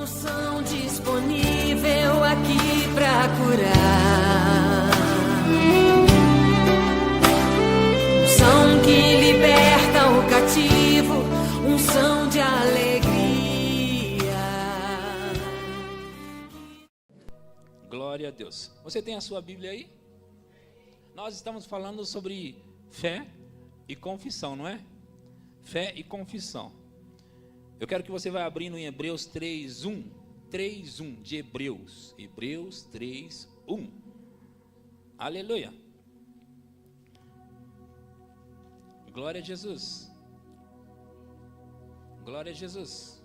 unção disponível aqui pra curar. Unção que liberta o cativo, unção de alegria. Glória a Deus. Você tem a sua Bíblia aí? Nós estamos falando sobre fé e confissão, não é? Fé e confissão. Eu quero que você vá abrindo em Hebreus 3:1. 3:1 de Hebreus. Hebreus 3:1. Aleluia. Glória a Jesus. Glória a Jesus.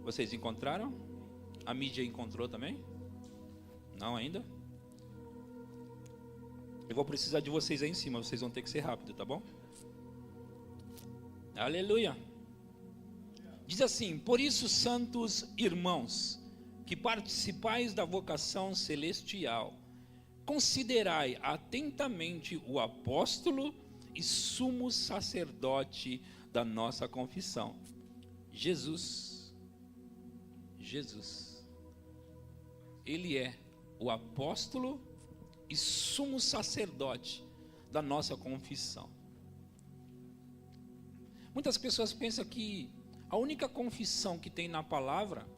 Vocês encontraram? A mídia encontrou também? Não ainda? Eu vou precisar de vocês aí em cima, vocês vão ter que ser rápido, tá bom? Aleluia. Diz assim: por isso, santos irmãos, que participais da vocação celestial, considerai atentamente o apóstolo e sumo sacerdote da nossa confissão, Jesus. Ele é o apóstolo e sumo sacerdote da nossa confissão. Muitas pessoas pensam que a única confissão que tem na palavra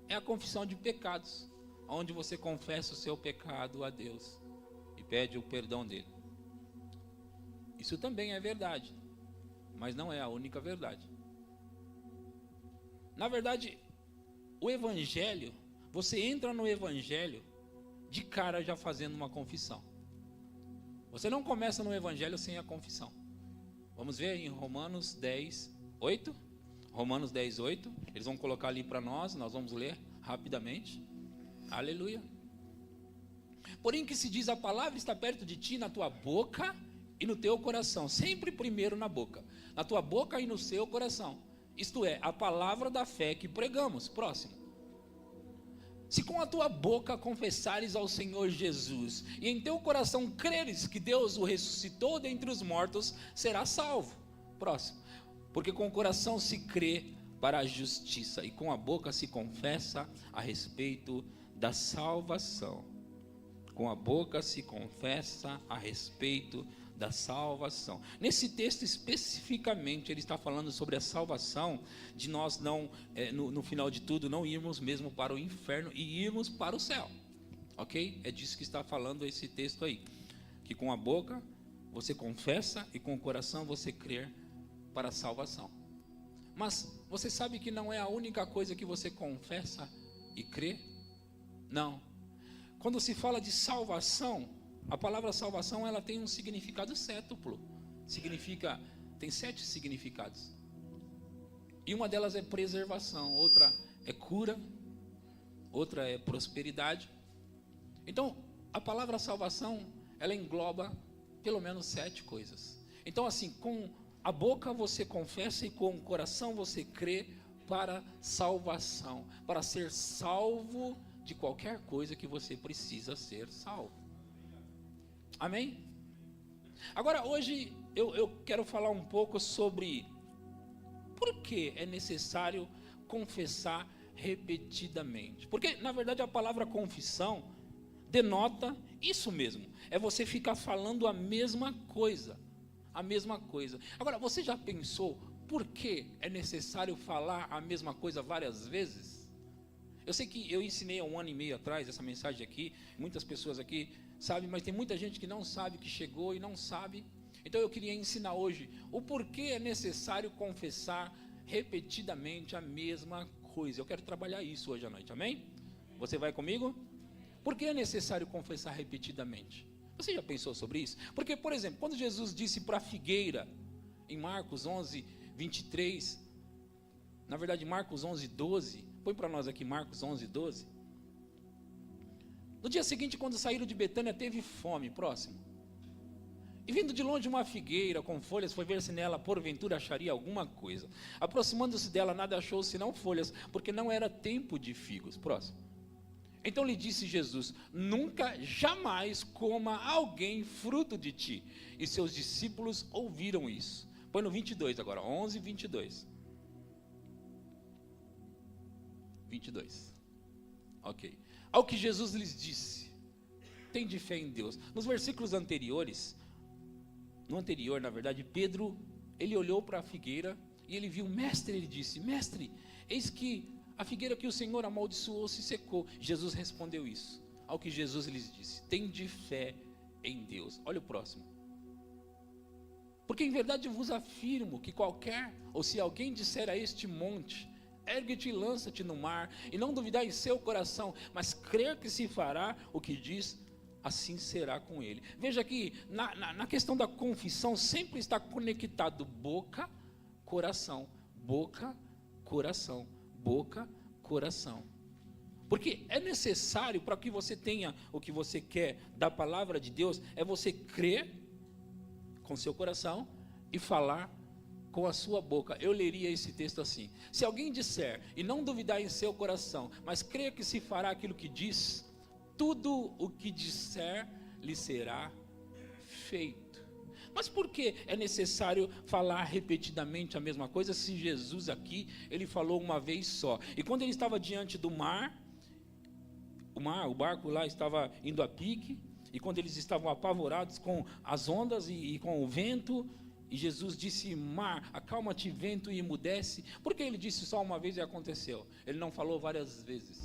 é a confissão de pecados, onde você confessa o seu pecado a Deus e pede o perdão dele. Isso também é verdade, mas não é a única verdade. Na verdade, o evangelho, você entra no evangelho de cara já fazendo uma confissão. Você não começa no evangelho sem a confissão. Vamos ver em Romanos 10:8. Romanos 10:8. Eles vão colocar ali para nós vamos ler rapidamente. Aleluia. Porém que se diz: a palavra está perto de ti, na tua boca e no teu coração. Sempre primeiro na boca. Na tua boca e no seu coração. Isto é, a palavra da fé que pregamos. Próximo. Se com a tua boca confessares ao Senhor Jesus, e em teu coração creres que Deus o ressuscitou dentre os mortos, serás salvo. Próximo. Porque com o coração se crê para a justiça, e com a boca se confessa a respeito da salvação. Com a boca se confessa a respeito da salvação. Nesse texto especificamente ele está falando sobre a salvação de nós não, no final de tudo, não irmos mesmo para o inferno e irmos para o céu, ok? É disso que está falando esse texto aí, que com a boca você confessa e com o coração você crê para a salvação. Mas você sabe que não é a única coisa que você confessa e crê? Não. Quando se fala de salvação, a palavra salvação, ela tem um significado cétuplo. Tem 7 significados. E uma delas é preservação, outra é cura, outra é prosperidade. Então, a palavra salvação, ela engloba pelo menos 7 coisas. Então, assim, com a boca você confessa e com o coração você crê para salvação, para ser salvo de qualquer coisa que você precisa ser salvo. Amém? Agora, hoje eu quero falar um pouco sobre por que é necessário confessar repetidamente. Porque, na verdade, a palavra confissão denota isso mesmo. É você ficar falando a mesma coisa. A mesma coisa. Agora, você já pensou por que é necessário falar a mesma coisa várias vezes? Eu sei que eu ensinei há 1 ano e meio atrás essa mensagem aqui. Muitas pessoas aqui sabem, mas tem muita gente que não sabe, que chegou e não sabe. Então eu queria ensinar hoje o porquê é necessário confessar repetidamente a mesma coisa. Eu quero trabalhar isso hoje à noite, amém? Você vai comigo? Por que é necessário confessar repetidamente? Você já pensou sobre isso? Porque, por exemplo, quando Jesus disse para a figueira, em Marcos 11:23, na verdade Marcos 11:12, põe para nós aqui Marcos 11:12. No dia seguinte, quando saíram de Betânia, teve fome. Próximo. E vindo de longe uma figueira com folhas, foi ver se nela porventura acharia alguma coisa. Aproximando-se dela, nada achou senão folhas, porque não era tempo de figos. Próximo. Então lhe disse Jesus: nunca, jamais coma alguém fruto de ti. E seus discípulos ouviram isso. Põe no 22 agora, 11, 22. 22. Ok. Ao que Jesus lhes disse: tende fé em Deus. Nos versículos anteriores, no anterior, na verdade, Pedro, ele olhou para a figueira e ele viu o mestre, ele disse: mestre, eis que a figueira que o Senhor amaldiçoou se secou. Jesus respondeu isso. Ao que Jesus lhes disse: tende fé em Deus. Olha o próximo. Porque em verdade vos afirmo que qualquer, ou se alguém disser a este monte: ergue-te e lança-te no mar, e não duvidar em seu coração, mas crer que se fará o que diz, assim será com ele. Veja que na questão da confissão sempre está conectado boca, coração. Boca, coração. Boca, coração. Porque é necessário, para que você tenha o que você quer da palavra de Deus, é você crer com seu coração e falar com a sua boca. Eu leria esse texto assim: se alguém disser e não duvidar em seu coração, mas crer que se fará aquilo que diz, tudo o que disser lhe será feito. Mas por que é necessário falar repetidamente a mesma coisa, se Jesus aqui, ele falou uma vez só? E quando ele estava diante do mar, o barco lá estava indo a pique, e quando eles estavam apavorados com as ondas e com o vento, e Jesus disse: mar, acalma-te, vento, e emudece. Por que ele disse só uma vez e aconteceu? Ele não falou várias vezes.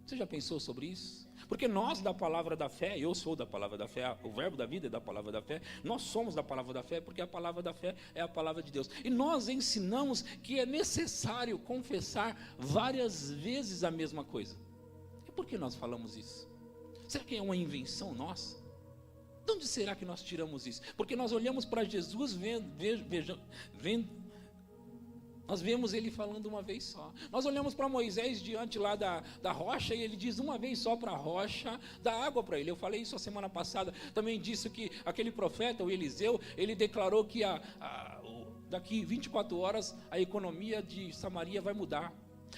Você já pensou sobre isso? Porque nós da palavra da fé, eu sou da palavra da fé, o verbo da vida é da palavra da fé, nós somos da palavra da fé, porque a palavra da fé é a palavra de Deus. E nós ensinamos que é necessário confessar várias vezes a mesma coisa. E por que nós falamos isso? Será que é uma invenção nossa? De onde será que nós tiramos isso? Porque nós olhamos para Jesus, nós vemos ele falando uma vez só. Nós olhamos para Moisés diante lá da rocha, e ele diz uma vez só para a rocha, dá água para ele. Eu falei isso a semana passada, também disse que aquele profeta, o Eliseu, ele declarou que daqui 24 horas a economia de Samaria vai mudar.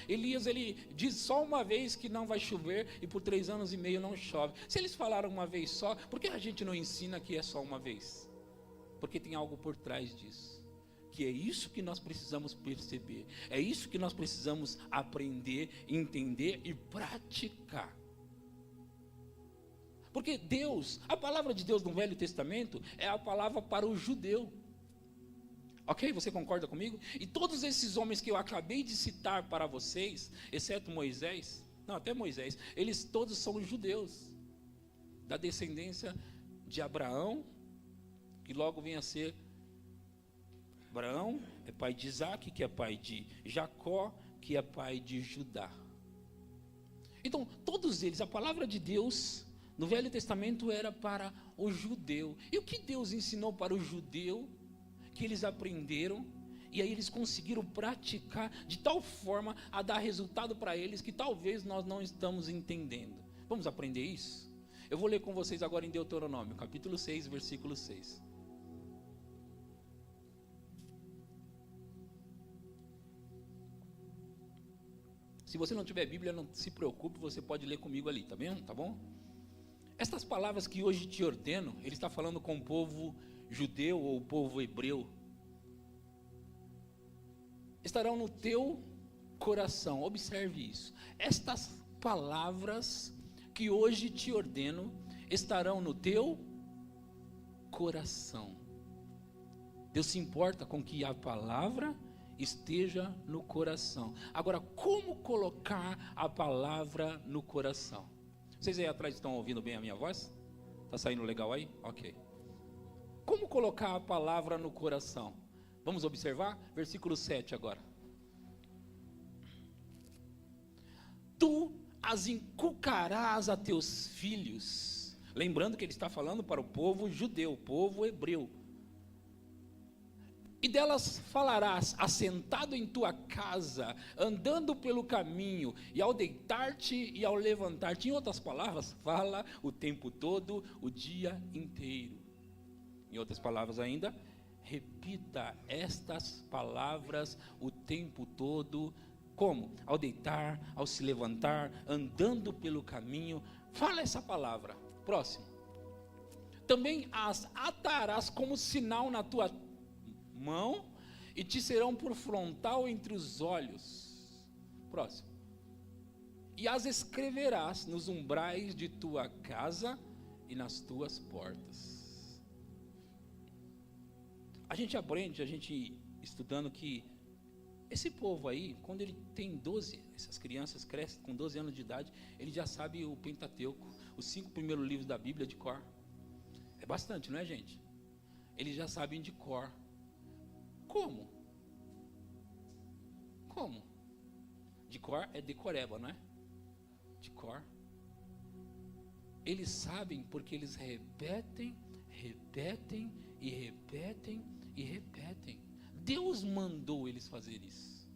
Elias, ele diz só uma vez que não vai chover, e por 3 anos e meio não chove. Se eles falaram uma vez só, por que a gente não ensina que é só uma vez? Porque tem algo por trás disso, que é isso que nós precisamos perceber, é isso que nós precisamos aprender, entender e praticar. Porque Deus, a palavra de Deus no Velho Testamento é a palavra para o judeu. Ok? Você concorda comigo? E todos esses homens que eu acabei de citar para vocês, exceto Moisés, não, até Moisés, eles todos são judeus, da descendência de Abraão, que logo vem a ser Abraão, é pai de Isaac, que é pai de Jacó, que é pai de Judá. Então, todos eles, a palavra de Deus no Velho Testamento era para o judeu. E o que Deus ensinou para o judeu, que eles aprenderam, e aí eles conseguiram praticar de tal forma a dar resultado para eles, que talvez nós não estamos entendendo. Vamos aprender isso? Eu vou ler com vocês agora em Deuteronômio, capítulo 6, versículo 6. Se você não tiver Bíblia, não se preocupe, você pode ler comigo ali, tá vendo? Tá bom? Estas palavras que hoje te ordeno, ele está falando com o povo judeu ou o povo hebreu, estarão no teu coração. Observe isso. Estas palavras que hoje te ordeno estarão no teu coração. Deus se importa com que a palavra esteja no coração. Agora, como colocar a palavra no coração? Vocês aí atrás estão ouvindo bem a minha voz? Está saindo legal aí? Ok. Como colocar a palavra no coração? Vamos observar? Versículo 7 agora. Tu as inculcarás a teus filhos. Lembrando que ele está falando para o povo judeu, o povo hebreu. E delas falarás, assentado em tua casa, andando pelo caminho, e ao deitar-te e ao levantar-te. Em outras palavras, fala o tempo todo, o dia inteiro. Em outras palavras ainda, repita estas palavras o tempo todo. Como? Ao deitar, ao se levantar, andando pelo caminho. Fala essa palavra. Próximo. Também as atarás como sinal na tua mão e te serão por frontal entre os olhos. Próximo. E as escreverás nos umbrais de tua casa e nas tuas portas. A gente aprende, estudando que esse povo aí, quando ele tem 12, essas crianças crescem com 12 anos de idade, ele já sabe o Pentateuco, os 5 primeiros livros da Bíblia de cor. É bastante, não é, gente? Eles já sabem de cor. Como? Como? De cor é decoreba, não é? De cor. Eles sabem porque eles repetem e repetem. Deus mandou eles fazer isso.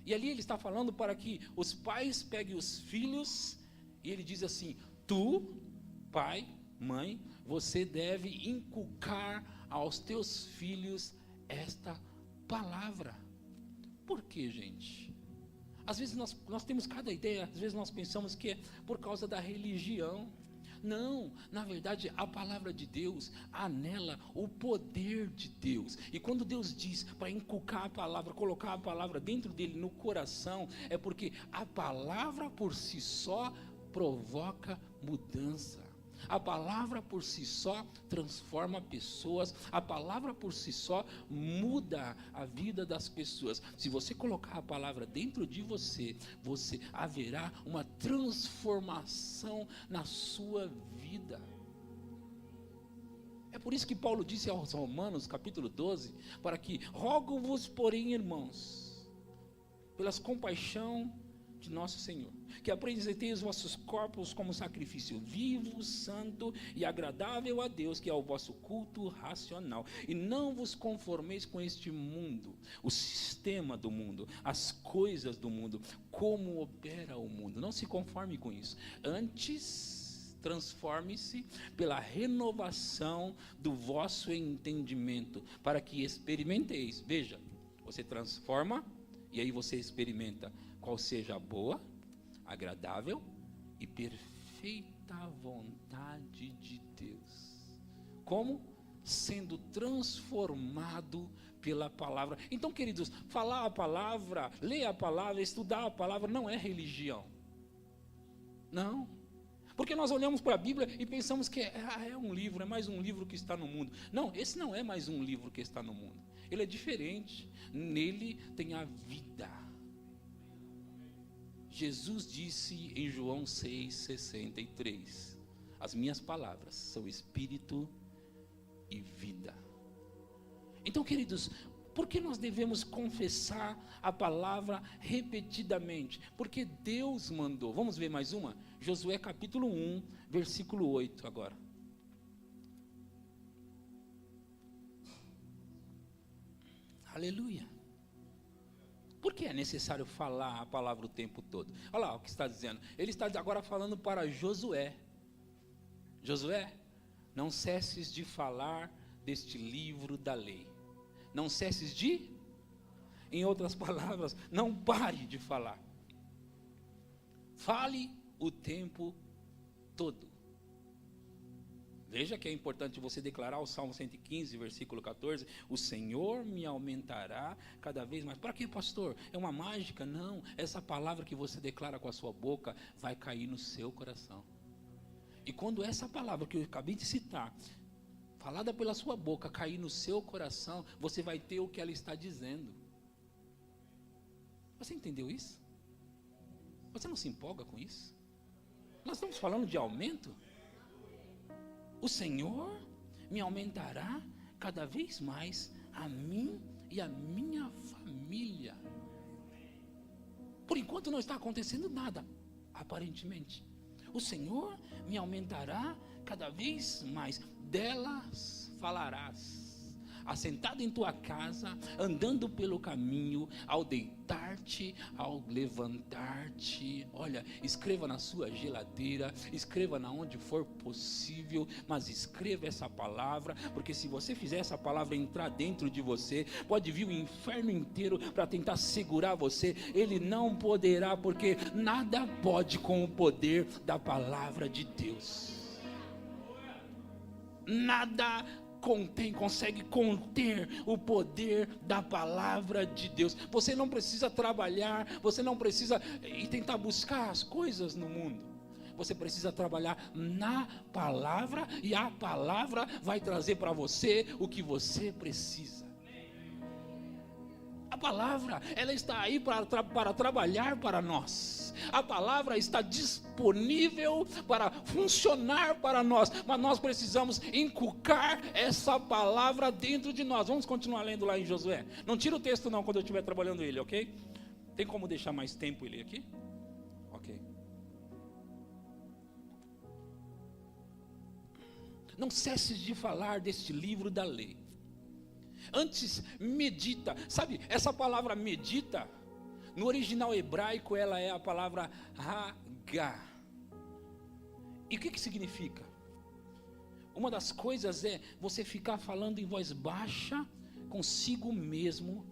E ali ele está falando para que os pais peguem os filhos, e ele diz assim: tu, pai, mãe, você deve inculcar aos teus filhos esta palavra. Por quê, gente? Às vezes nós temos cada ideia, às vezes nós pensamos que é por causa da religião. Não, na verdade a palavra de Deus, há nela o poder de Deus. E quando Deus diz para inculcar a palavra, colocar a palavra dentro dele, no coração, é porque a palavra por si só provoca mudança. A palavra por si só transforma pessoas. A palavra por si só muda a vida das pessoas. Se você colocar a palavra dentro de você, haverá uma transformação na sua vida. É por isso que Paulo disse aos Romanos, capítulo 12, para que rogo-vos, porém, irmãos, pelas compaixão de nosso Senhor, que apresenteis os vossos corpos como sacrifício vivo, santo e agradável a Deus, que é o vosso culto racional, e não vos conformeis com este mundo, o sistema do mundo, as coisas do mundo, como opera o mundo. Não se conforme com isso, antes transforme-se pela renovação do vosso entendimento, para que experimenteis. Veja, você transforma e aí você experimenta qual seja a boa, agradável e perfeita vontade de Deus. Como? Sendo transformado pela palavra. Então, queridos, falar a palavra, ler a palavra, estudar a palavra não é religião. Não. Porque nós olhamos para a Bíblia e pensamos que é um livro, é mais um livro que está no mundo. Não, esse não é mais um livro que está no mundo. Ele é diferente. Nele tem a vida. Jesus disse em João 6,63: as minhas palavras são espírito e vida. Então, queridos, por que nós devemos confessar a palavra repetidamente? Porque Deus mandou. Vamos ver mais uma? Josué capítulo 1, versículo 8 agora. Aleluia. Por que é necessário falar a palavra o tempo todo? Olha lá o que está dizendo. Ele está agora falando para Josué. Josué, não cesses de falar deste livro da lei. Não cesses de, em outras palavras, não pare de falar. Fale o tempo todo. Veja que é importante você declarar o Salmo 115, versículo 14: o Senhor me aumentará cada vez mais. Para quê, pastor? É uma mágica? Não, essa palavra que você declara com a sua boca vai cair no seu coração. E quando essa palavra que eu acabei de citar, falada pela sua boca, cair no seu coração, você vai ter o que ela está dizendo. Você entendeu isso? Você não se empolga com isso? Nós estamos falando de aumento. O Senhor me aumentará cada vez mais, a mim e a minha família. Por enquanto não está acontecendo nada, aparentemente. O Senhor me aumentará cada vez mais, delas falarás. Assentado em tua casa, andando pelo caminho, ao deitar-te, ao levantar-te. Olha, escreva na sua geladeira, escreva na onde for possível, mas escreva essa palavra, porque se você fizer essa palavra entrar dentro de você, pode vir o inferno inteiro para tentar segurar você, ele não poderá, porque nada pode com o poder da palavra de Deus. Nada consegue conter o poder da palavra de Deus. Você não precisa trabalhar, você não precisa ir tentar buscar as coisas no mundo. Você precisa trabalhar na palavra, e a palavra vai trazer para você o que você precisa. A palavra, ela está aí para trabalhar para nós. A palavra está disponível para funcionar para nós, mas nós precisamos inculcar essa palavra dentro de nós. Vamos continuar lendo lá em Josué. Não tira o texto não quando eu estiver trabalhando ele, ok? Tem como deixar mais tempo ele aqui? Ok. Não cesses de falar deste livro da lei. Antes, medita. Sabe, essa palavra medita, no original hebraico, ela é a palavra hagá. E o que significa? Uma das coisas é você ficar falando em voz baixa, consigo mesmo.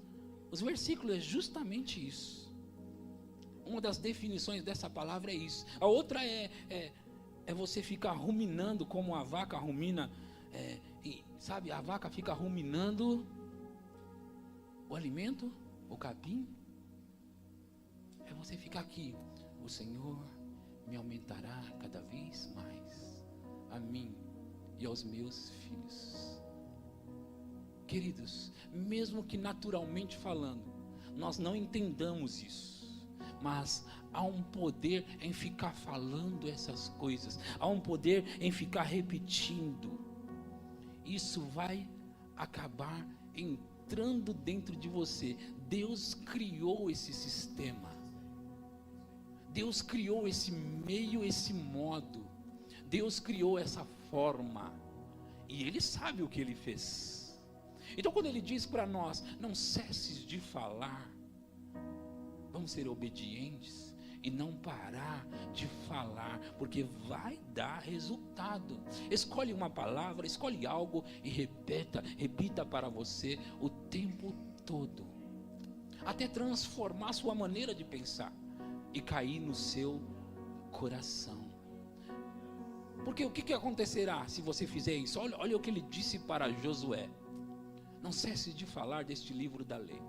Os versículos é justamente isso. Uma das definições dessa palavra é isso. A outra é você ficar ruminando, como a vaca rumina. Sabe, a vaca fica ruminando o alimento, o capim. É você ficar aqui. O Senhor me aumentará cada vez mais, a mim e aos meus filhos. Queridos, mesmo que naturalmente falando, nós não entendamos isso, mas há um poder em ficar falando essas coisas, há um poder em ficar repetindo. Isso vai acabar entrando dentro de você. Deus criou esse sistema. Deus criou esse meio, esse modo. Deus criou essa forma. E Ele sabe o que Ele fez. Então quando Ele diz para nós, não cesses de falar, vamos ser obedientes e não parar de falar, porque vai dar resultado. Escolhe uma palavra, escolhe algo e repita para você o tempo todo, até transformar a sua maneira de pensar e cair no seu coração. Porque o que acontecerá se você fizer isso? Olha o que ele disse para Josué: não cesse de falar deste livro da lei.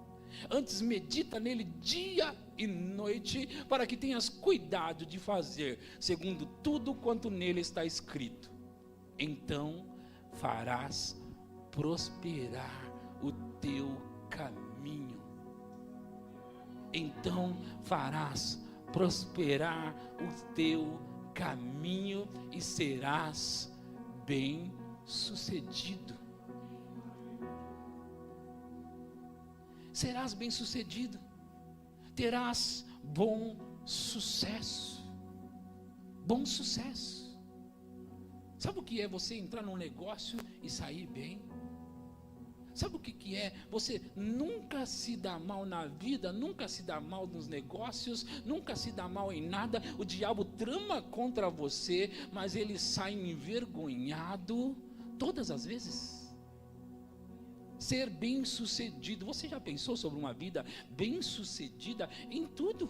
Antes medita nele dia e noite, para que tenhas cuidado de fazer segundo tudo quanto nele está escrito. Então farás prosperar o teu caminho. Então farás prosperar o teu caminho e serás bem-sucedido. Serás bem-sucedido, terás bom sucesso. Bom sucesso. Sabe o que é você entrar num negócio e sair bem? Sabe o que é você nunca se dar mal na vida, nunca se dar mal nos negócios, nunca se dar mal em nada? O diabo trama contra você, mas ele sai envergonhado todas as vezes. Ser bem-sucedido. Você já pensou sobre uma vida bem-sucedida em tudo?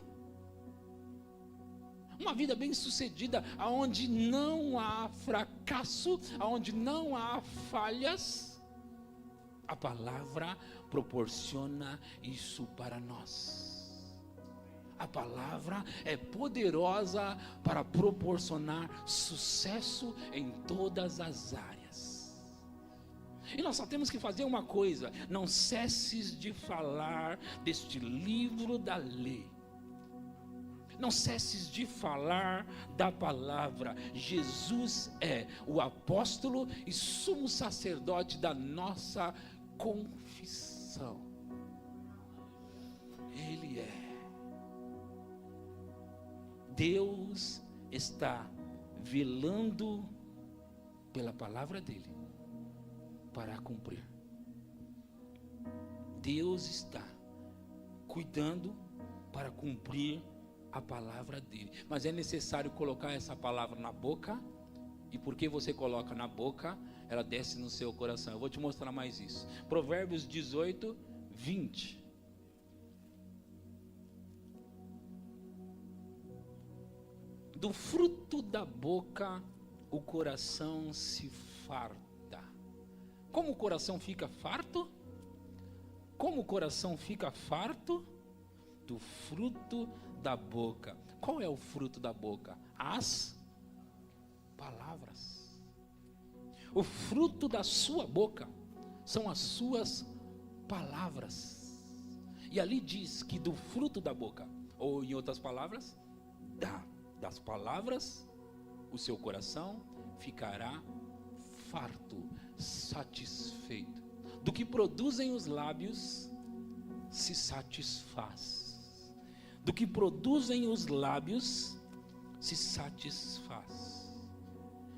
Uma vida bem-sucedida aonde não há fracasso, aonde não há falhas. A palavra proporciona isso para nós. A palavra é poderosa para proporcionar sucesso em todas as áreas. E nós só temos que fazer uma coisa: não cesses de falar deste livro da lei. Não cesses de falar da palavra. Jesus é o apóstolo e sumo sacerdote da nossa confissão. Ele é. Deus está velando pela palavra dele para cumprir. Deus está cuidando para cumprir a palavra dele. Mas é necessário colocar essa palavra na boca. E porque você coloca na boca, ela desce no seu coração. Eu vou te mostrar mais isso. Provérbios 18, 20. Do fruto da boca o coração se farta, Como o coração fica farto? Como o coração fica farto? Do fruto da boca. Qual é o fruto da boca? As palavras. O fruto da sua boca são as suas palavras. E ali diz que do fruto da boca, ou em outras palavras, das palavras, o seu coração ficará farto, satisfeito. Do que produzem os lábios, se satisfaz. Do que produzem os lábios, se satisfaz.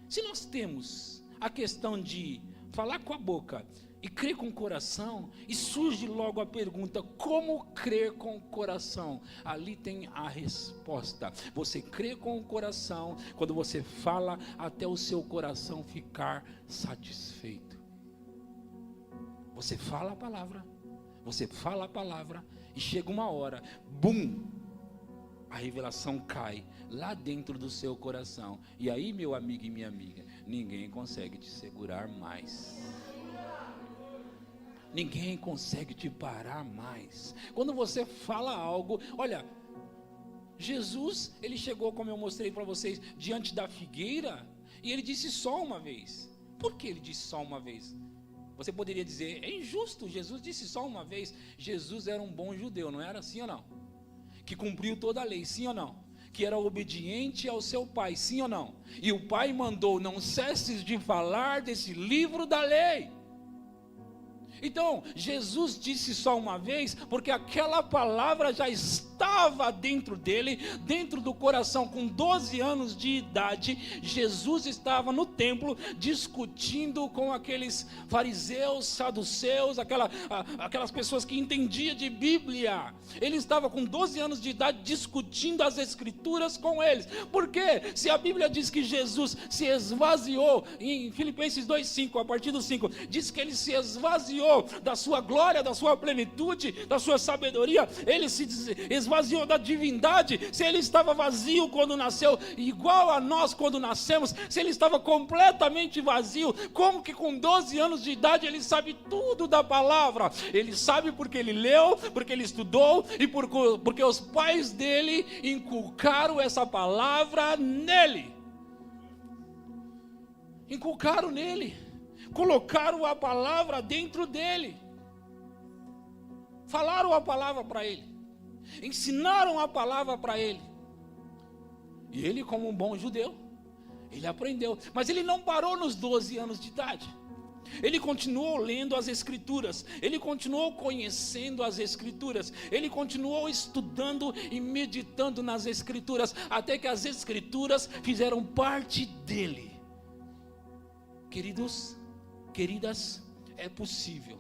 Se nós temos a questão de falar com a boca e crer com o coração, e surge logo a pergunta: como crer com o coração? Ali tem a resposta. Você crê com o coração quando você fala até o seu coração ficar satisfeito. Você fala a palavra, você fala a palavra, e chega uma hora, bum, a revelação cai lá dentro do seu coração. E aí, meu amigo e minha amiga, ninguém consegue te segurar mais. Ninguém consegue te parar mais. Quando você fala algo, olha, Jesus, ele chegou, como eu mostrei para vocês, diante da figueira, e ele disse só uma vez. Por que ele disse só uma vez? Você poderia dizer, é injusto, Jesus disse só uma vez. Jesus era um bom judeu, não era assim ou não? Que cumpriu toda a lei, sim ou não? Que era obediente ao seu pai, sim ou não? E o pai mandou, não cesses de falar desse livro da lei. Então, Jesus disse só uma vez, porque aquela palavra já estava dentro dele, dentro do coração. Com 12 anos de idade, Jesus estava no templo, discutindo com aqueles fariseus, saduceus, aquelas pessoas que entendiam de Bíblia. Ele estava com 12 anos de idade, discutindo as escrituras com eles. Por quê? Se a Bíblia diz que Jesus se esvaziou, em Filipenses 2:5, a partir do 5, diz que ele se esvaziou da sua glória, da sua plenitude, da sua sabedoria, ele se esvaziou da divindade. Se ele estava vazio quando nasceu, igual a nós quando nascemos, se ele estava completamente vazio, como que com 12 anos de idade ele sabe tudo da palavra? Ele sabe porque ele leu, porque ele estudou, e porque os pais dele inculcaram essa palavra nele. Inculcaram nele. Colocaram a palavra dentro dele, falaram a palavra para ele, ensinaram a palavra para ele, e ele, como um bom judeu, ele aprendeu. Mas ele não parou nos 12 anos de idade. Ele continuou lendo as escrituras, ele continuou conhecendo as escrituras, ele continuou estudando e meditando nas escrituras, até que as escrituras fizeram parte dele. Queridas, é possível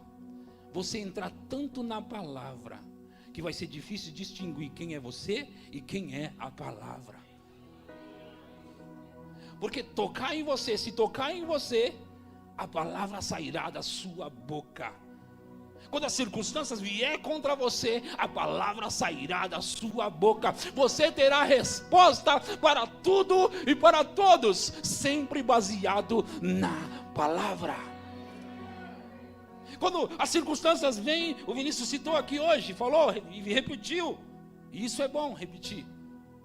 você entrar tanto na palavra que vai ser difícil distinguir quem é você e quem é a palavra. Porque se tocar em você, a palavra sairá da sua boca. Quando as circunstâncias vier contra você, a palavra sairá da sua boca. Você terá resposta para tudo e para todos, sempre baseado na palavra. Quando as circunstâncias vêm, o Vinícius citou aqui hoje, falou e repetiu, e isso é bom repetir.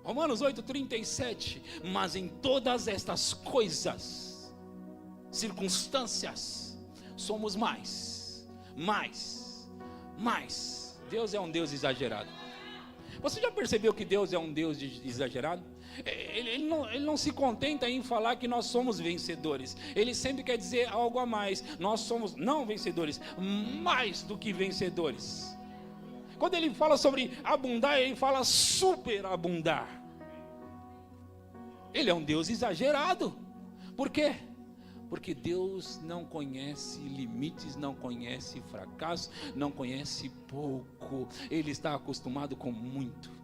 Romanos 8:37, mas em todas estas coisas, circunstâncias, somos mais. Deus é um Deus exagerado. Você já percebeu que Deus é um Deus exagerado? Ele não se contenta em falar que nós somos vencedores. Ele sempre quer dizer algo a mais. Nós somos não vencedores, mais do que vencedores. Quando ele fala sobre abundar, ele fala superabundar. Ele é um Deus exagerado. Por quê? Porque Deus não conhece limites, não conhece fracasso, não conhece pouco. Ele está acostumado com muito.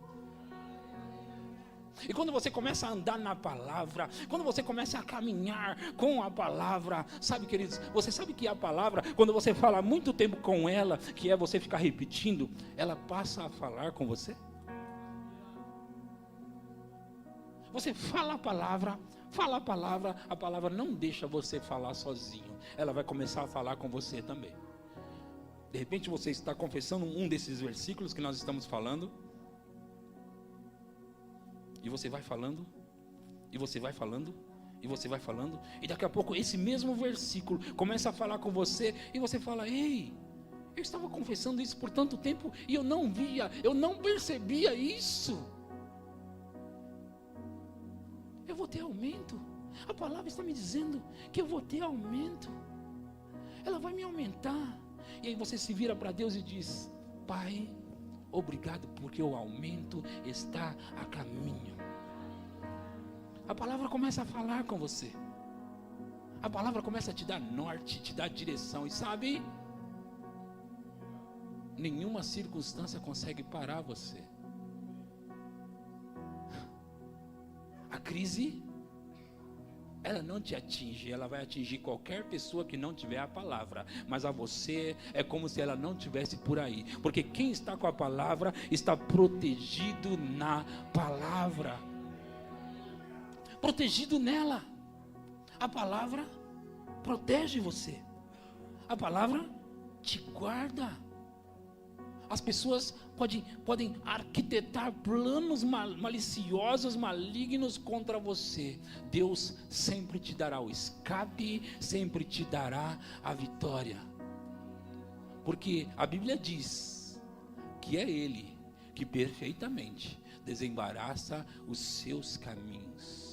E quando você começa a andar na palavra, quando você começa a caminhar com a palavra, sabe, queridos, você sabe que a palavra, quando você fala muito tempo com ela, que é você ficar repetindo, ela passa a falar com você. Você fala a palavra, a palavra não deixa você falar sozinho. Ela vai começar a falar com você também. De repente você está confessando um desses versículos que nós estamos falando. E você vai falando, e você vai falando, e você vai falando. E daqui a pouco esse mesmo versículo começa a falar com você. E você fala: ei, eu estava confessando isso por tanto tempo e eu não via, eu não percebia isso. Eu vou ter aumento. A palavra está me dizendo que eu vou ter aumento. Ela vai me aumentar. E aí você se vira para Deus e diz: Pai, obrigado porque o aumento está a caminho. A palavra começa a falar com você. A palavra começa a te dar norte, te dar direção. E sabe, nenhuma circunstância consegue parar você. A crise, ela não te atinge, ela vai atingir qualquer pessoa que não tiver a palavra. Mas a você é como se ela não tivesse por aí. Porque quem está com a palavra está protegido na palavra. Protegido nela. A palavra protege você. A palavra te guarda. As pessoas podem arquitetar planos maliciosos, malignos contra você. Deus sempre te dará o escape, sempre te dará a vitória. Porque a Bíblia diz que é Ele que perfeitamente desembaraça os seus caminhos.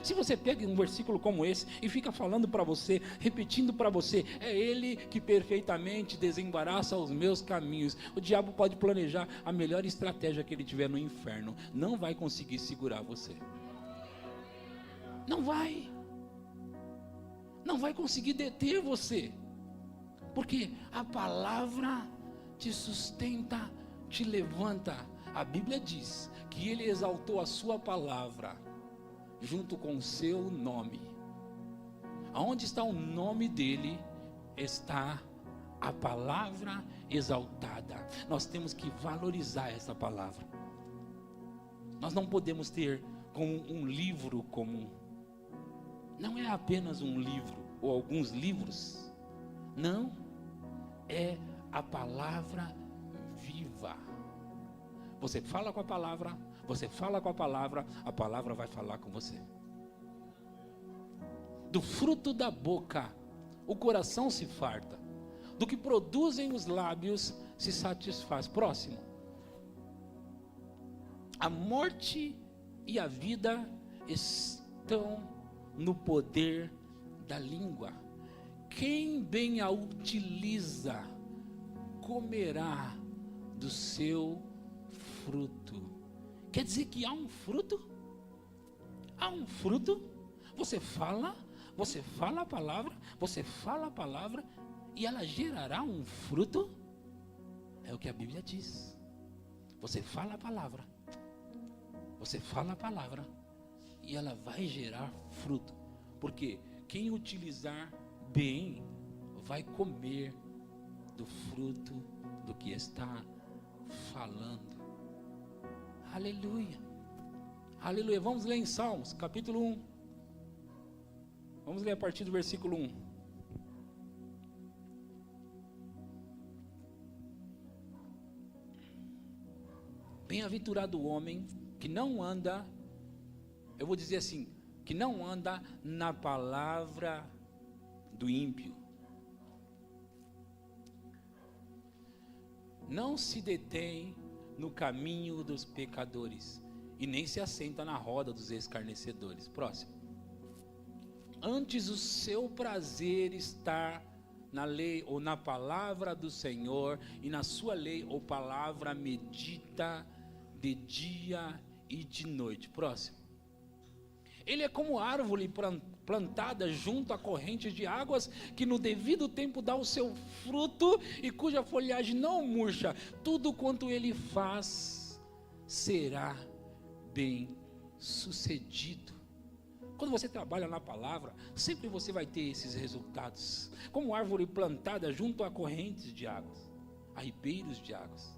Se você pega um versículo como esse e fica falando para você, repetindo para você: é Ele que perfeitamente desembaraça os meus caminhos. O diabo pode planejar a melhor estratégia que ele tiver no inferno, não vai conseguir segurar você. Não vai conseguir deter você, porque a palavra te sustenta, te levanta. A Bíblia diz que Ele exaltou a sua palavra junto com o seu nome. Aonde está o nome dele, está a palavra exaltada. Nós temos que valorizar essa palavra. Nós não podemos ter como um livro comum. Não é apenas um livro ou alguns livros. Não, é a palavra viva. Você fala com a palavra, você fala com a palavra vai falar com você. Do fruto da boca, o coração se farta. Do que produzem os lábios, se satisfaz. Próximo. A morte e a vida estão no poder da língua. Quem bem a utiliza, comerá do seu fruto. Quer dizer que há um fruto? Há um fruto. Você fala a palavra, e ela gerará um fruto. É o que a Bíblia diz. Você fala a palavra, e ela vai gerar fruto. Porque quem utilizar bem vai comer do fruto do que está falando. Aleluia, aleluia. Vamos ler em Salmos, capítulo 1. Vamos ler a partir do versículo 1. Bem-aventurado o homem que não anda, eu vou dizer assim, que não anda na palavra do ímpio, não se detém no caminho dos pecadores, e nem se assenta na roda dos escarnecedores. Próximo. Antes o seu prazer está na lei ou na palavra do Senhor, e na sua lei ou palavra medita de dia e de noite. Próximo. Ele é como árvore plantada junto a correntes de águas, que no devido tempo dá o seu fruto e cuja folhagem não murcha. Tudo quanto ele faz será bem sucedido. Quando você trabalha na palavra, sempre você vai ter esses resultados. Como árvore plantada junto a correntes de águas, a ribeiros de águas.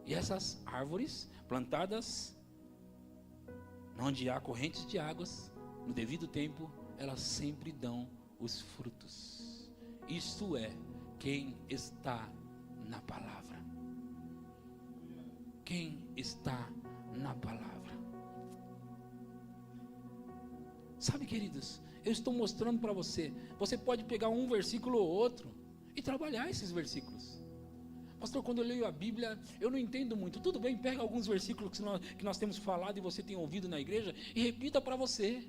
E essas árvores plantadas Onde há correntes de águas, no devido tempo, elas sempre dão os frutos. Isto é, quem está na palavra. Quem está na palavra. Sabe, queridos, eu estou mostrando para você. Você pode pegar um versículo ou outro e trabalhar esses versículos. Pastor, quando eu leio a Bíblia, eu não entendo muito. Tudo bem, pega alguns versículos que nós temos falado e você tem ouvido na igreja e repita para você.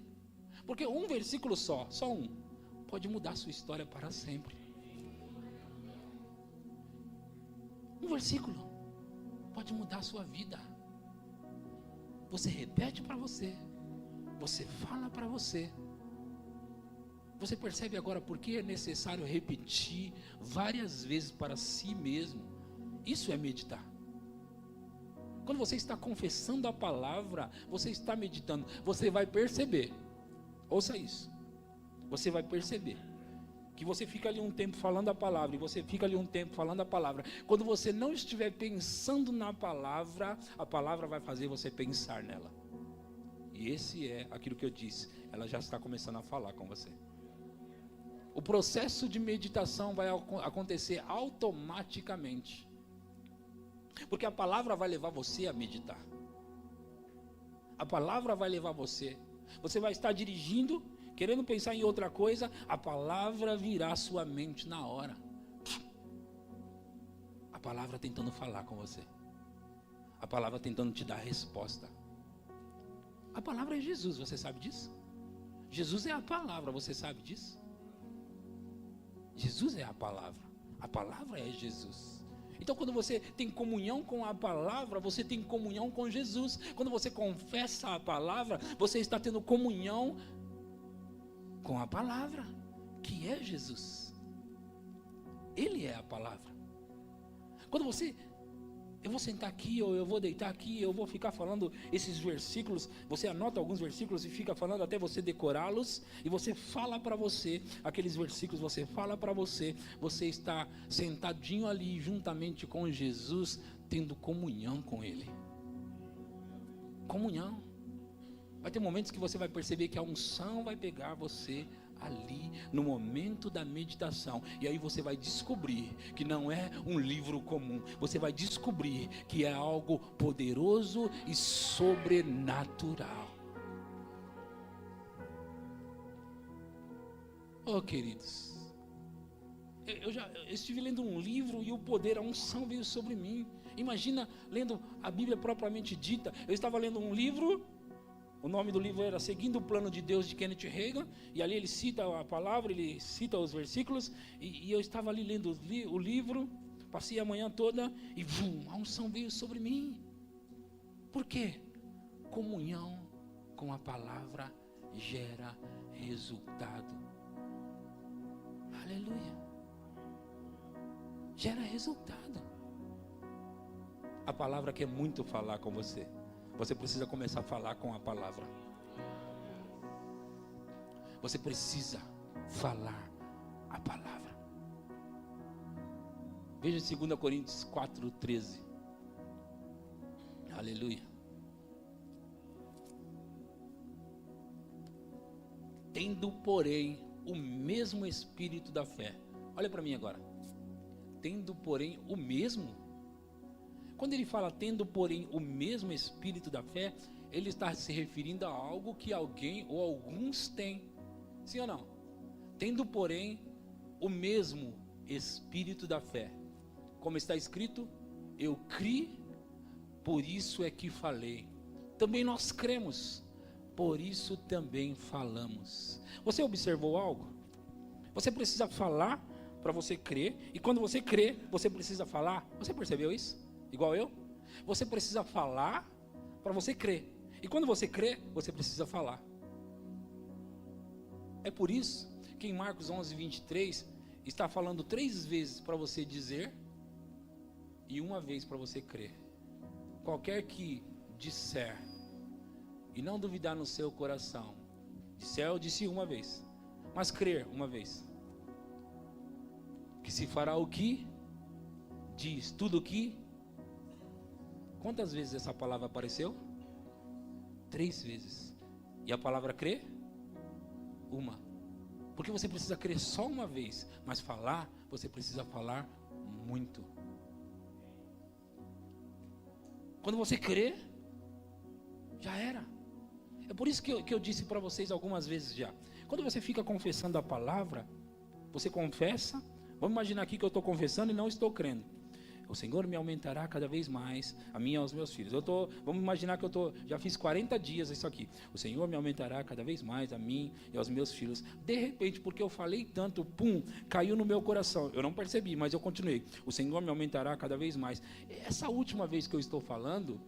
Porque um versículo só um, pode mudar a sua história para sempre. Um versículo pode mudar a sua vida. Você repete para você. Você fala para você. Você percebe agora por que é necessário repetir várias vezes para si mesmo? Isso é meditar. Quando você está confessando a palavra, você está meditando, você vai perceber. Ouça isso. Você vai perceber que você fica ali um tempo falando a palavra, e você fica ali um tempo falando a palavra. Quando você não estiver pensando na palavra, a palavra vai fazer você pensar nela. E esse é aquilo que eu disse, ela já está começando a falar com você. O processo de meditação vai acontecer automaticamente. Porque a palavra vai levar você a meditar. A palavra vai levar você. Você vai estar dirigindo, querendo pensar em outra coisa, a palavra virá à sua mente na hora. A palavra tentando falar com você. A palavra tentando te dar resposta. A palavra é Jesus, você sabe disso? Jesus é a palavra, você sabe disso? Jesus é a palavra é Jesus. Então quando você tem comunhão com a palavra, você tem comunhão com Jesus. Quando você confessa a palavra, você está tendo comunhão com a palavra, que é Jesus. Ele é a palavra. Quando eu vou sentar aqui, ou eu vou deitar aqui, eu vou ficar falando esses versículos, você anota alguns versículos e fica falando até você decorá-los, e você fala para você, aqueles versículos você fala para você, você está sentadinho ali juntamente com Jesus, tendo comunhão com Ele. Comunhão. Vai ter momentos que você vai perceber que a unção vai pegar você ali no momento da meditação, e aí você vai descobrir que não é um livro comum, você vai descobrir que é algo poderoso e sobrenatural. Oh, queridos, eu estive lendo um livro e o poder, a unção veio sobre mim. Imagina lendo a Bíblia propriamente dita. Eu estava lendo um livro. O nome do livro era Seguindo o Plano de Deus, de Kenneth Hagin, e ali ele cita a palavra, ele cita os versículos, e eu estava ali lendo o livro, passei a manhã toda, e a unção veio sobre mim. Por quê? Comunhão com a palavra gera resultado. Aleluia. Gera resultado. A palavra quer muito falar com você. Você precisa começar a falar com a palavra. Você precisa falar a palavra. Veja 2 Coríntios 4:13. Aleluia. Tendo, porém, o mesmo espírito da fé. Olha para mim agora. Tendo, porém, o mesmo. Quando ele fala tendo, porém, o mesmo espírito da fé, ele está se referindo a algo que alguém ou alguns têm. Sim ou não? Tendo, porém, o mesmo espírito da fé. Como está escrito, eu criei, por isso é que falei. Também nós cremos, por isso também falamos. Você observou algo? Você precisa falar para você crer, e quando você crê, você precisa falar. Você percebeu isso? Igual eu? Você precisa falar para você crer. E quando você crê, você precisa falar. É por isso que em Marcos 11:23 está falando 3 vezes para você dizer e 1 vez para você crer. Qualquer que disser e não duvidar no seu coração, disser, eu disse 1 vez, mas crer 1 vez, que se fará o que diz, tudo o que. Quantas vezes essa palavra apareceu? 3 vezes. E a palavra crer? Uma. Porque você precisa crer só uma vez, mas falar, você precisa falar muito. Quando você crê, já era. É por isso que eu disse para vocês algumas vezes já. Quando você fica confessando a palavra, você confessa. Vamos imaginar aqui que eu estou confessando e não estou crendo. O Senhor me aumentará cada vez mais, a mim e aos meus filhos. Vamos imaginar que já fiz 40 dias isso aqui. O Senhor me aumentará cada vez mais, a mim e aos meus filhos. De repente, porque eu falei tanto, caiu no meu coração. Eu não percebi, mas eu continuei. O Senhor me aumentará cada vez mais. Essa última vez que eu estou falando,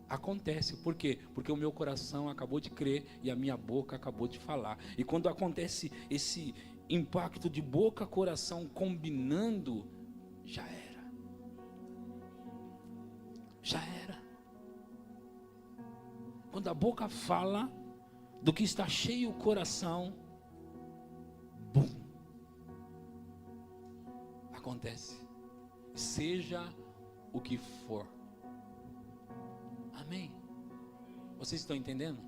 acontece. Por quê? Porque o meu coração acabou de crer e a minha boca acabou de falar. E quando acontece esse impacto de boca, coração combinando, já era. Já era. Quando a boca fala do que está cheio o coração, acontece. Seja o que for. Amém? Vocês estão entendendo?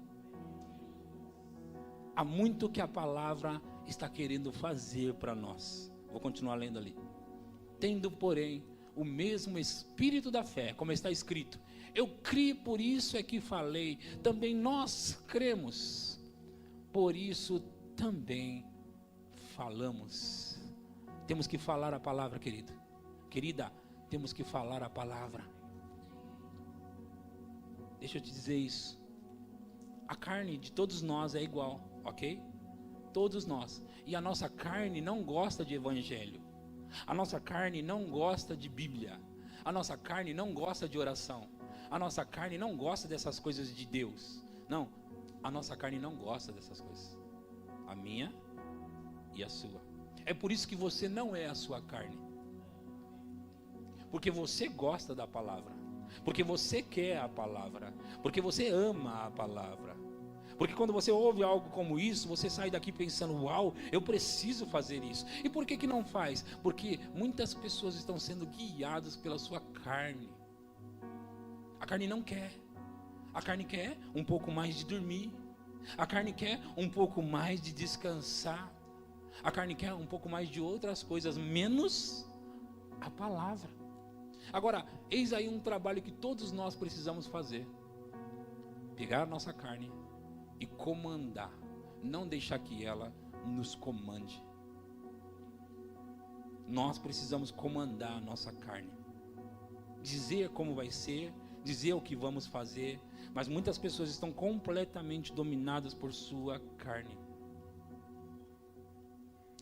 Há muito que a palavra está querendo fazer para nós. Vou continuar lendo ali. Tendo, porém, o mesmo espírito da fé, como está escrito: eu criei, por isso é que falei. Também nós cremos, por isso também falamos. Temos que falar a palavra, querido. Querida, temos que falar a palavra. Deixa eu te dizer isso. A carne de todos nós é igual, ok? Todos nós. E a nossa carne não gosta de evangelho. A nossa carne não gosta de Bíblia. A nossa carne não gosta de oração. A nossa carne não gosta dessas coisas de Deus. Não, a nossa carne não gosta dessas coisas. A minha e a sua. É por isso que você não é a sua carne. Porque você gosta da palavra. Porque você quer a palavra. Porque você ama a palavra. Porque quando você ouve algo como isso, você sai daqui pensando: uau, eu preciso fazer isso. E por que não faz? Porque muitas pessoas estão sendo guiadas pela sua carne. A carne não quer. A carne quer um pouco mais de dormir. A carne quer um pouco mais de descansar. A carne quer um pouco mais de outras coisas, menos a palavra. Agora, eis aí um trabalho que todos nós precisamos fazer. Pegar a nossa carne e comandar, não deixar que ela nos comande. Nós precisamos comandar a nossa carne, dizer como vai ser, dizer o que vamos fazer, mas muitas pessoas estão completamente dominadas por sua carne.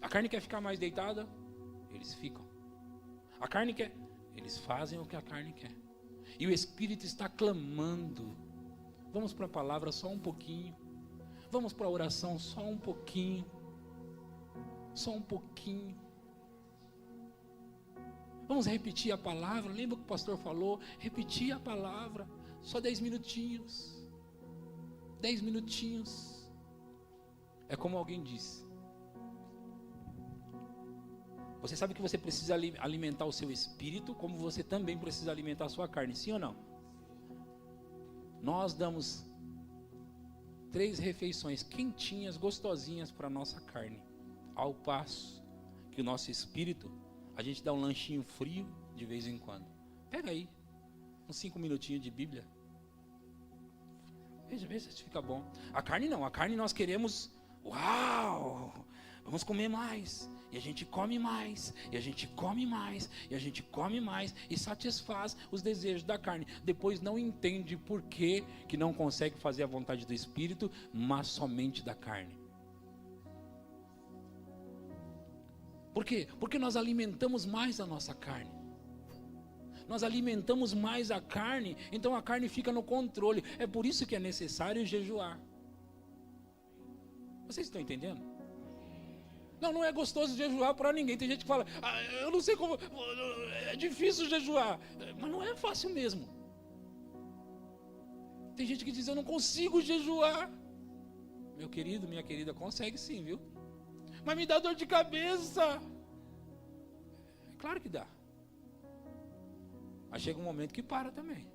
A carne quer ficar mais deitada, eles ficam. A carne quer, eles fazem o que a carne quer. E o Espírito está clamando. Vamos para a palavra só um pouquinho. Vamos para a oração só um pouquinho. Só um pouquinho. Vamos repetir a palavra. Lembra que o pastor falou? Repetir a palavra. Só 10 minutinhos. 10 minutinhos. É como alguém disse. Você sabe que você precisa alimentar o seu espírito, como você também precisa alimentar a sua carne, sim ou não? Nós damos 3 refeições quentinhas, gostosinhas para a nossa carne, ao passo que o nosso espírito, a gente dá um lanchinho frio de vez em quando. Pega aí, uns 5 minutinhos de Bíblia. Veja se fica bom. A carne não, a carne nós queremos, uau, vamos comer mais. E a gente come mais, e a gente come mais, e a gente come mais, e satisfaz os desejos da carne. Depois não entende por que não consegue fazer a vontade do Espírito, mas somente da carne. Por quê? Porque nós alimentamos mais a nossa carne. Nós alimentamos mais a carne, então a carne fica no controle. É por isso que é necessário jejuar. Vocês estão entendendo? Não é gostoso jejuar para ninguém. Tem gente que fala, eu não sei como, é difícil jejuar. Mas não é fácil mesmo. Tem gente que diz, eu não consigo jejuar. Meu querido, minha querida, consegue sim, viu? Mas me dá dor de cabeça. Claro que dá. Mas chega um momento que para também.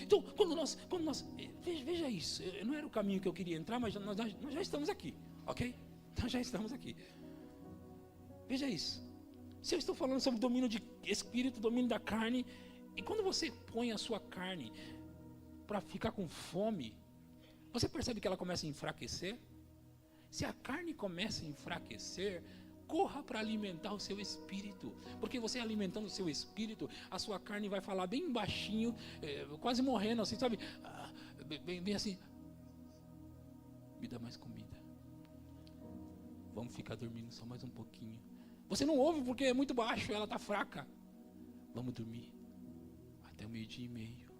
Então, quando nós veja isso, não era o caminho que eu queria entrar, mas nós já estamos aqui, ok? Nós já estamos aqui. Veja isso. Se eu estou falando sobre domínio de espírito, domínio da carne, e quando você põe a sua carne para ficar com fome, você percebe que ela começa a enfraquecer? Se a carne começa a enfraquecer, corra para alimentar o seu espírito, porque você alimentando o seu espírito, a sua carne vai falar bem baixinho, quase morrendo assim, sabe? Bem assim, me dá mais comida, vamos ficar dormindo só mais um pouquinho. Você não ouve porque é muito baixo, ela está fraca. Vamos dormir até o 12:30.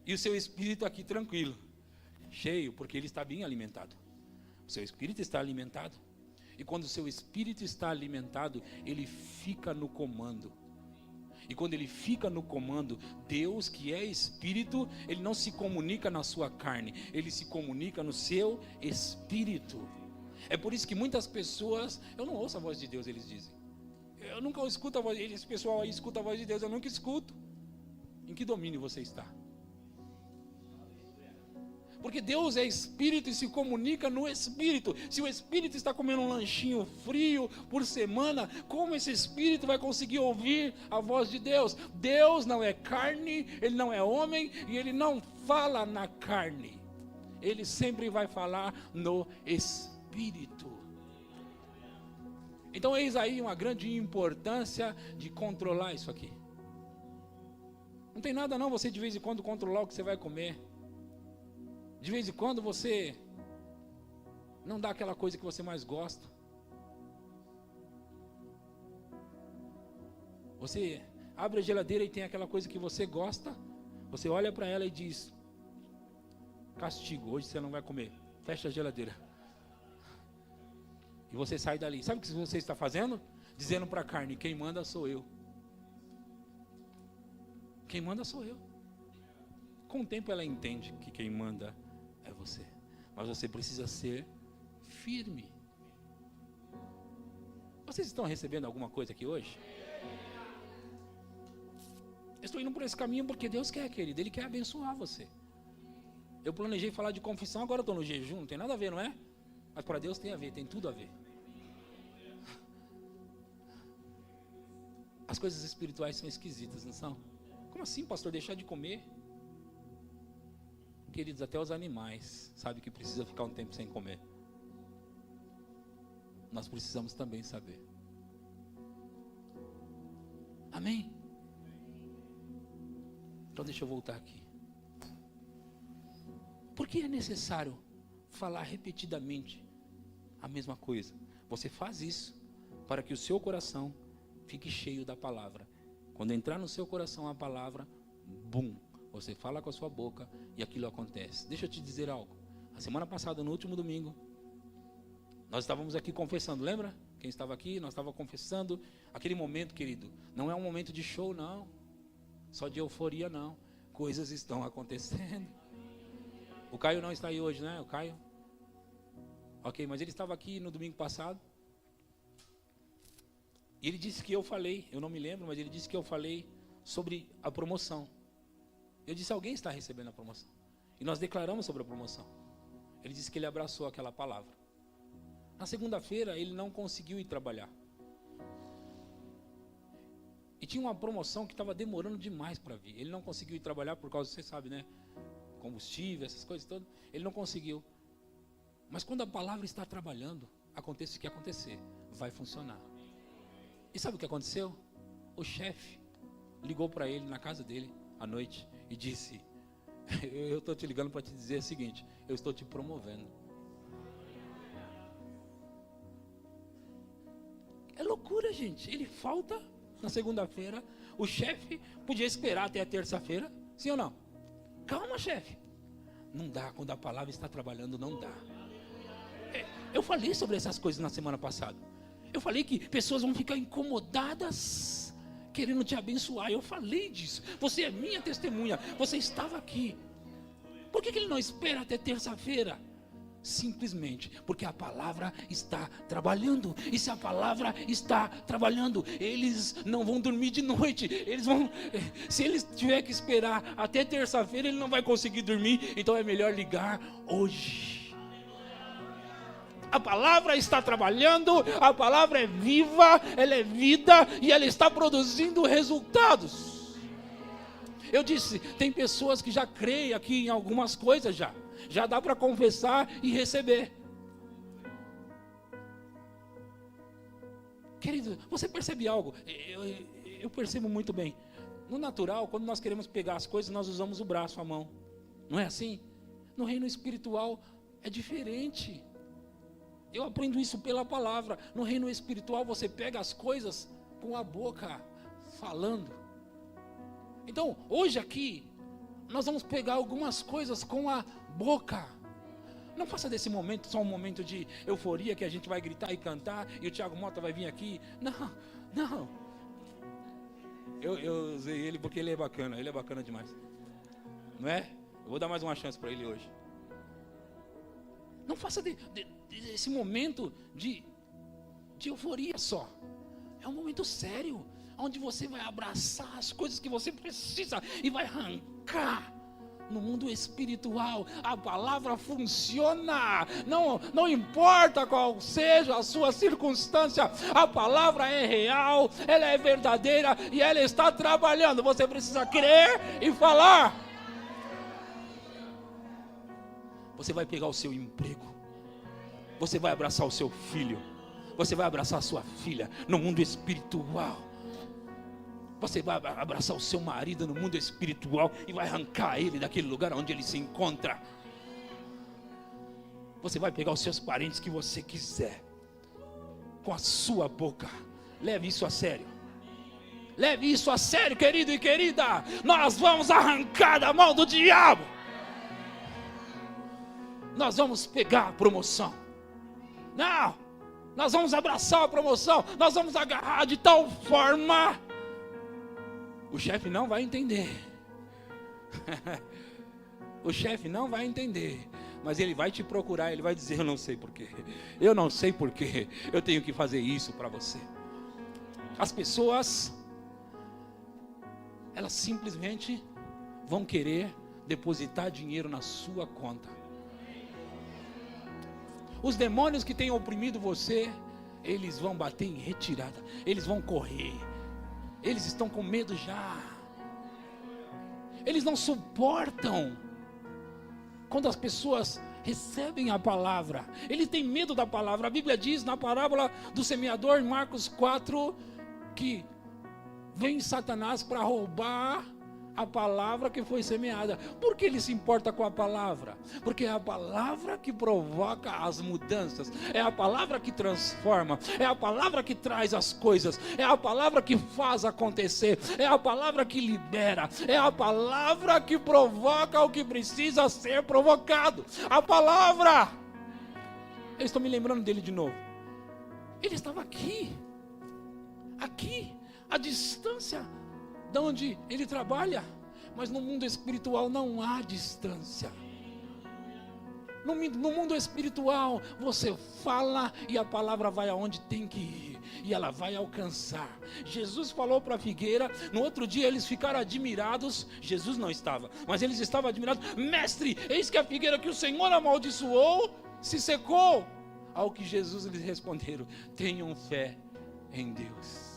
E o seu espírito aqui tranquilo, cheio, porque ele está bem alimentado. O seu espírito está alimentado. E quando o seu espírito está alimentado, ele fica no comando. E quando ele fica no comando, Deus, que é espírito, ele não se comunica na sua carne, ele se comunica no seu espírito. É por isso que muitas pessoas, eu não ouço a voz de Deus, eles dizem. Eu nunca escuto a voz, esse pessoal aí escuta a voz de Deus, eu nunca escuto. Em que domínio você está? Porque Deus é espírito e se comunica no espírito. Se o espírito está comendo um lanchinho frio por semana, como esse espírito vai conseguir ouvir a voz de Deus? Deus não é carne, ele não é homem e ele não fala na carne. Ele sempre vai falar no espírito. Então eis aí uma grande importância de controlar isso aqui. Não tem nada não você de vez em quando controlar o que você vai comer. De vez em quando você não dá aquela coisa que você mais gosta. Você abre a geladeira e tem aquela coisa que você gosta. Você olha para ela e diz: castigo, hoje você não vai comer. Fecha a geladeira. E você sai dali. Sabe o que você está fazendo? Dizendo para a carne: quem manda sou eu. Quem manda sou eu. Com o tempo ela entende que quem manda é você. Mas você precisa ser firme. Vocês estão recebendo alguma coisa aqui hoje? Eu estou indo por esse caminho porque Deus quer, querido. Ele quer abençoar você. Eu planejei falar de confissão, agora eu estou no jejum. Não tem nada a ver, não é? Mas para Deus tem a ver, tem tudo a ver. As coisas espirituais são esquisitas, não são? Como assim, pastor, deixar de comer? Queridos, até os animais sabem que precisa ficar um tempo sem comer. Nós precisamos também saber. Amém? Então deixa eu voltar aqui. Por que é necessário falar repetidamente a mesma coisa? Você faz isso para que o seu coração fique cheio da palavra. Quando entrar no seu coração a palavra, bum, você fala com a sua boca e aquilo acontece. Deixa eu te dizer algo. A semana passada, no último domingo, nós estávamos aqui confessando, lembra? Quem estava aqui, nós estávamos confessando. Aquele momento, querido, não é um momento de show, não. Só de euforia, não. Coisas estão acontecendo. O Caio não está aí hoje, né? O Caio? Ok, mas ele estava aqui no domingo passado. E ele disse que eu falei, eu não me lembro, mas ele disse que eu falei sobre a promoção. Eu disse: alguém está recebendo a promoção. E nós declaramos sobre a promoção. Ele disse que ele abraçou aquela palavra. Na segunda-feira ele não conseguiu ir trabalhar. E tinha uma promoção que estava demorando demais para vir. Ele não conseguiu ir trabalhar por causa, você sabe, né? Combustível, essas coisas todas. Ele não conseguiu. Mas quando a palavra está trabalhando, aconteça o que acontecer, vai funcionar. E sabe o que aconteceu? O chefe ligou para ele na casa dele à noite e disse: eu estou te ligando para te dizer o seguinte, eu estou te promovendo. É loucura, gente. Ele falta na segunda-feira. O chefe podia esperar até a terça-feira, sim ou não? Calma, chefe. Não dá, quando a palavra está trabalhando, não dá. Eu falei sobre essas coisas na semana passada. Eu falei que pessoas vão ficar incomodadas, querendo te abençoar. Eu falei disso. Você é minha testemunha. Você estava aqui. Por que ele não espera até terça-feira? Simplesmente porque a palavra está trabalhando. E se a palavra está trabalhando, eles não vão dormir de noite. Se eles tiver que esperar até terça-feira, ele não vai conseguir dormir. Então é melhor ligar hoje. A palavra está trabalhando, a palavra é viva, ela é vida e ela está produzindo resultados. Eu disse, tem pessoas que já creem aqui em algumas coisas já dá para confessar e receber. Querido, você percebe algo? Eu percebo muito bem. No natural, quando nós queremos pegar as coisas, nós usamos o braço, a mão. Não é assim? No reino espiritual é diferente. Eu aprendo isso pela palavra. No reino espiritual você pega as coisas com a boca, falando. Então, hoje aqui, nós vamos pegar algumas coisas com a boca. Não faça desse momento só um momento de euforia que a gente vai gritar e cantar e o Thiago Mota vai vir aqui. Não. Eu usei ele porque ele é bacana demais. Não é? Eu vou dar mais uma chance para ele hoje. Não faça desse momento de euforia só. É um momento sério, onde você vai abraçar as coisas que você precisa e vai arrancar. No mundo espiritual, a palavra funciona. Não importa qual seja a sua circunstância, a palavra é real, ela é verdadeira e ela está trabalhando. Você precisa crer e falar. Você vai pegar o seu emprego, você vai abraçar o seu filho, você vai abraçar a sua filha no mundo espiritual. Você vai abraçar o seu marido no mundo espiritual e vai arrancar ele daquele lugar onde ele se encontra. Você vai pegar os seus parentes que você quiser com a sua boca. Leve isso a sério. Leve isso a sério, querido e querida. Nós vamos arrancar da mão do diabo. Nós vamos pegar a promoção. Não, nós vamos abraçar a promoção. Nós vamos agarrar de tal forma. O chefe não vai entender. O chefe não vai entender. Mas ele vai te procurar, ele vai dizer, eu não sei porquê. Eu não sei porquê. Eu tenho que fazer isso para você. As pessoas, elas simplesmente vão querer depositar dinheiro na sua conta. Os demônios que têm oprimido você, eles vão bater em retirada. Eles vão correr. Eles estão com medo já. Eles não suportam quando as pessoas recebem a palavra. Eles têm medo da palavra. A Bíblia diz na parábola do semeador, em Marcos 4, que vem Satanás para roubar a palavra que foi semeada. Por que ele se importa com a palavra? Porque é a palavra que provoca as mudanças, é a palavra que transforma, é a palavra que traz as coisas, é a palavra que faz acontecer, é a palavra que libera, é a palavra que provoca o que precisa ser provocado. A palavra. Eu estou me lembrando dele de novo. Ele estava aqui, a distância de onde ele trabalha, mas no mundo espiritual não há distância. No mundo espiritual você fala e a palavra vai aonde tem que ir e ela vai alcançar. Jesus falou para a figueira, no outro dia eles ficaram admirados. Jesus não estava, mas eles estavam admirados. Mestre, eis que a figueira que o Senhor amaldiçoou se secou. Ao que Jesus lhes responderam: tenham fé em Deus.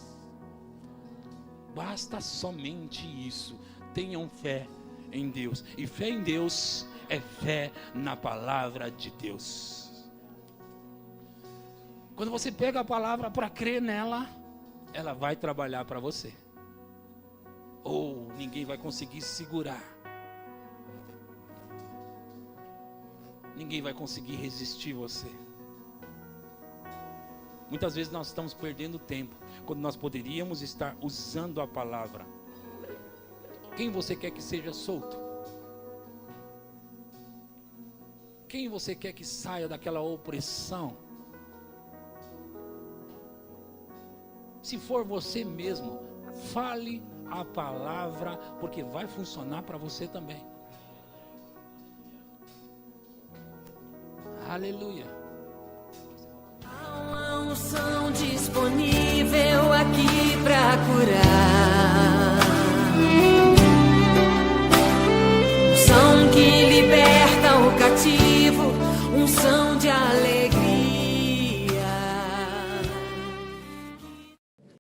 Basta somente isso. Tenham fé em Deus. E fé em Deus é fé na palavra de Deus. Quando você pega a palavra para crer nela, ela vai trabalhar para você. Ou ninguém vai conseguir segurar. Ninguém vai conseguir resistir você. Muitas vezes nós estamos perdendo tempo, quando nós poderíamos estar usando a palavra. Quem você quer que seja solto? Quem você quer que saia daquela opressão? Se for você mesmo, fale a palavra, porque vai funcionar para você também. Aleluia. Há uma unção disponível aqui para curar.